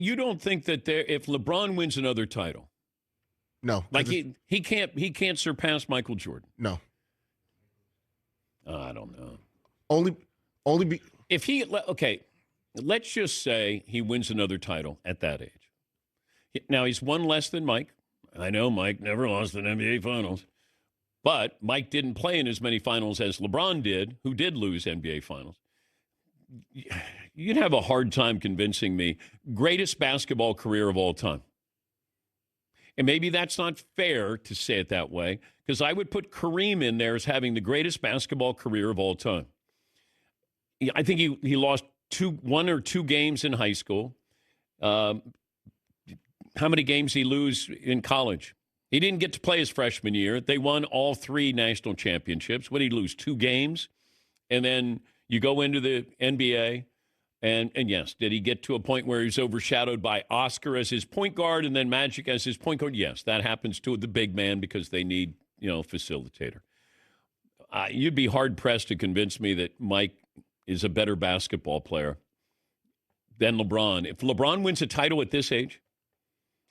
you don't think that if LeBron wins another title, No. like he can't surpass Michael Jordan? No. I don't know. Only be If he okay, let's just say he wins another title at that age. Now he's one less than Mike. I know Mike never lost an NBA Finals, but Mike didn't play in as many finals as LeBron did, who did lose NBA Finals. You'd have a hard time convincing me greatest basketball career of all time. And maybe that's not fair to say it that way, because I would put Kareem in there as having the greatest basketball career of all time. I think he lost one or two games in high school. How many games did he lose in college? He didn't get to play his freshman year. They won all 3 national championships. What did he lose? 2 games? And then you go into the NBA, and yes, did he get to a point where he was overshadowed by Oscar as his point guard and then Magic as his point guard? Yes, that happens to the big man because they need, facilitator. You'd be hard-pressed to convince me that Mike is a better basketball player than LeBron. If LeBron wins a title at this age,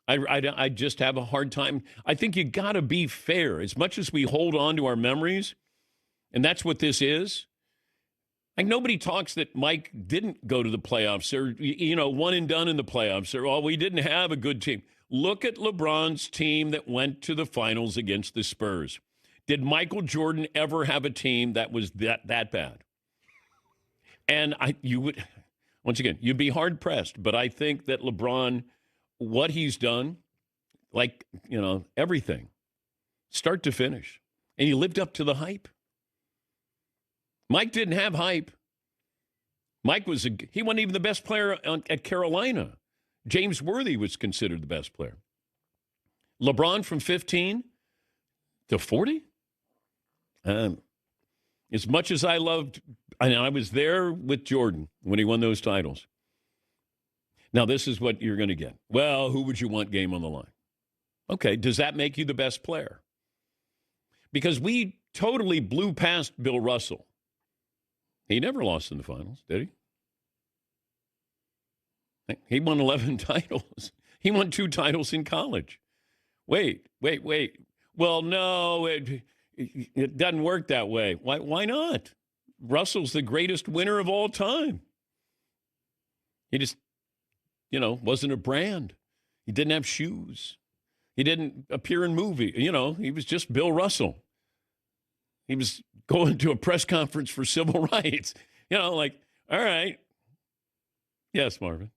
I just have a hard time. I think you got to be fair. As much as we hold on to our memories, and that's what this is, like nobody talks that Mike didn't go to the playoffs or, one and done in the playoffs or, we didn't have a good team. Look at LeBron's team that went to the finals against the Spurs. Did Michael Jordan ever have a team that was that bad? And once again, you'd be hard pressed, but I think that LeBron, what he's done, everything, start to finish, and he lived up to the hype. Mike didn't have hype. Mike he wasn't even the best player at Carolina. James Worthy was considered the best player. LeBron from 15 to 40? As much as I loved, and I was there with Jordan when he won those titles. Now, this is what you're going to get. Well, who would you want game on the line? Okay, does that make you the best player? Because we totally blew past Bill Russell. He never lost in the finals, did he? He won 11 titles. He won 2 titles in college. Wait. Well, no, it doesn't work that way. Why not? Russell's the greatest winner of all time. He just, wasn't a brand. He didn't have shoes. He didn't appear in movie. He was just Bill Russell. He was going to a press conference for civil rights. All right. Yes, Marvin.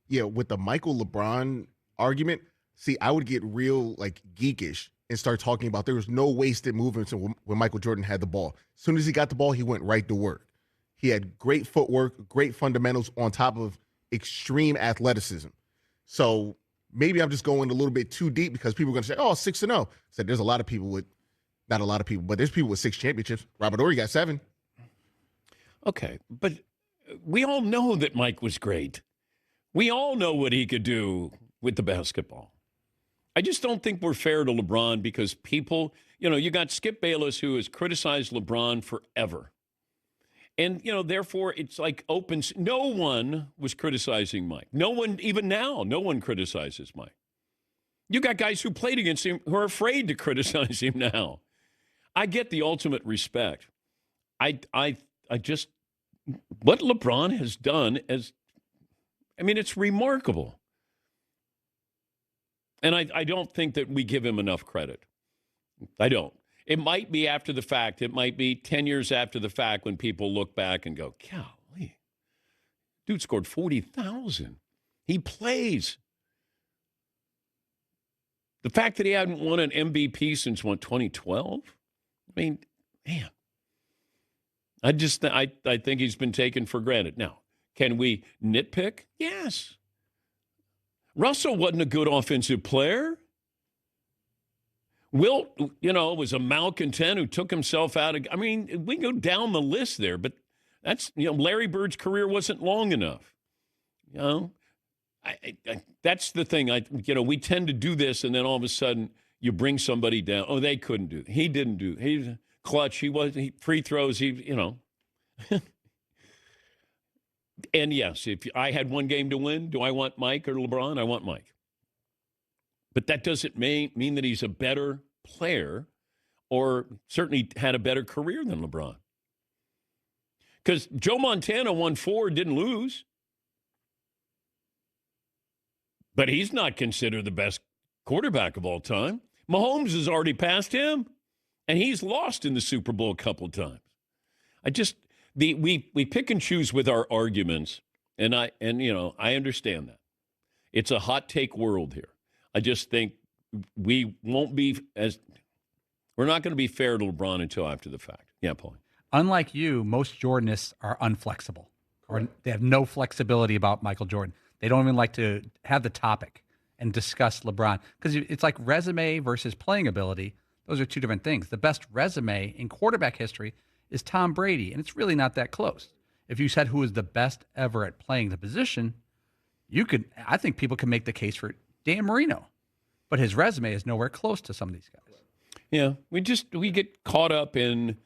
Yeah, with the Michael LeBron argument, see, I would get real geekish and start talking about there was no wasted movements when Michael Jordan had the ball. As soon as he got the ball, he went right to work. He had great footwork, great fundamentals on top of extreme athleticism. So maybe I'm just going a little bit too deep because people are going to say, 6-0. Said there's a lot of people with, not a lot of people, but there's people with 6 championships. Robert Horry got 7. Okay, but we all know that Mike was great. We all know what he could do with the basketball. I just don't think we're fair to LeBron because people, you got Skip Bayless who has criticized LeBron forever. And, therefore, it's like no one was criticizing Mike. No one, even now, no one criticizes Mike. You got guys who played against him who are afraid to criticize him now. I get the ultimate respect. I just, what LeBron has done it's remarkable. And I don't think that we give him enough credit. I don't. It might be after the fact. It might be 10 years after the fact when people look back and go, golly, dude scored 40,000. He plays. The fact that he hadn't won an MVP since, 2012? Man. I think he's been taken for granted. Now, can we nitpick? Yes. Russell wasn't a good offensive player. Wilt, was a malcontent who took himself out of. We can go down the list there, but that's Larry Bird's career wasn't long enough. That's the thing. We tend to do this, and then all of a sudden you bring somebody down. Oh, they couldn't do it. He didn't do it. He's clutch. Free throws. And yes, if I had one game to win, do I want Mike or LeBron? I want Mike. But that doesn't mean that he's a better player or certainly had a better career than LeBron. Because Joe Montana won 4, didn't lose. But he's not considered the best quarterback of all time. Mahomes has already passed him, and he's lost in the Super Bowl a couple of times. We pick and choose with our arguments, and I understand that. It's a hot take world here. I just think we're not going to be fair to LeBron until after the fact. Yeah, Paul. Unlike you, most Jordanists are unflexible, or they have no flexibility about Michael Jordan. They don't even like to have the topic and discuss LeBron because it's like resume versus playing ability. Those are two different things. The best resume in quarterback history is Tom Brady, and it's really not that close. If you said who is the best ever at playing the position, I think people can make the case for Dan Marino, but his resume is nowhere close to some of these guys. Yeah, we get caught up in,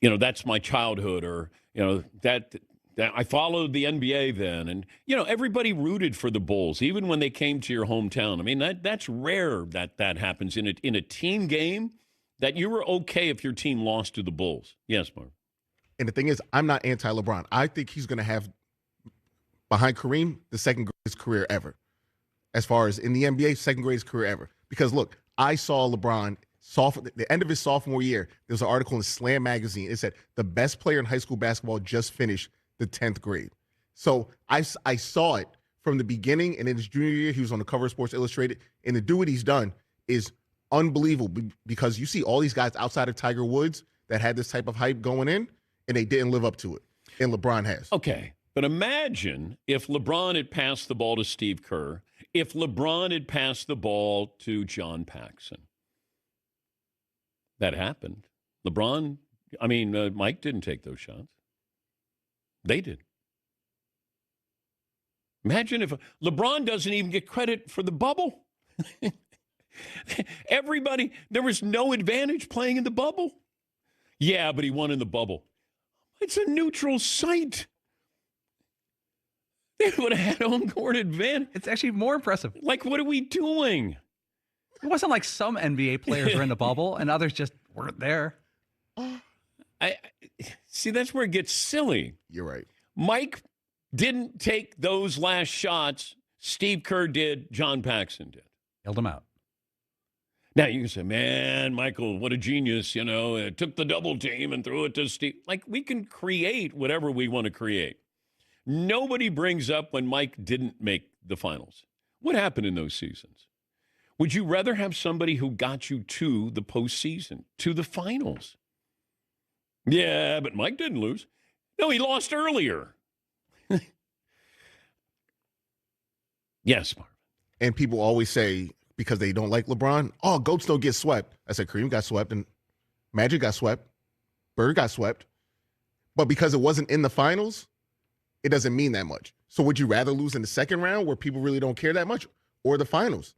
that's my childhood, or that I followed the NBA then, and everybody rooted for the Bulls, even when they came to your hometown. I mean, that's rare that happens in a team game. That you were okay if your team lost to the Bulls. Yes, Mark. And the thing is, I'm not anti-LeBron. I think he's going to have, behind Kareem, the second greatest career ever. As far as in the NBA, second greatest career ever. Because, look, I saw LeBron, the end of his sophomore year, there was an article in Slam magazine. It said, the best player in high school basketball just finished the 10th grade. So I saw it from the beginning, and in his junior year, he was on the cover of Sports Illustrated. And to do what he's done is unbelievable, because you see all these guys outside of Tiger Woods that had this type of hype going in, and they didn't live up to it. And LeBron has. Okay, but imagine if LeBron had passed the ball to Steve Kerr, if LeBron had passed the ball to John Paxson. That happened. Mike didn't take those shots. They did. Imagine if LeBron doesn't even get credit for the bubble. There was no advantage playing in the bubble. Yeah, but he won in the bubble. It's a neutral site. They would have had home court advantage. It's actually more impressive. Like, what are we doing? It wasn't like some NBA players were in the bubble and others just weren't there. I see, that's where it gets silly. You're right. Mike didn't take those last shots. Steve Kerr did. John Paxson did. Held him out. Now, you can say, man, Michael, what a genius, took the double team and threw it to Steve. Like, we can create whatever we want to create. Nobody brings up when Mike didn't make the finals. What happened in those seasons? Would you rather have somebody who got you to the postseason, to the finals? Yeah, but Mike didn't lose. No, he lost earlier. Yes, Marvin. And people always say, because they don't like LeBron, GOATs don't get swept. I said Kareem got swept, and Magic got swept. Bird got swept. But because it wasn't in the finals, it doesn't mean that much. So would you rather lose in the second round where people really don't care that much, or the finals?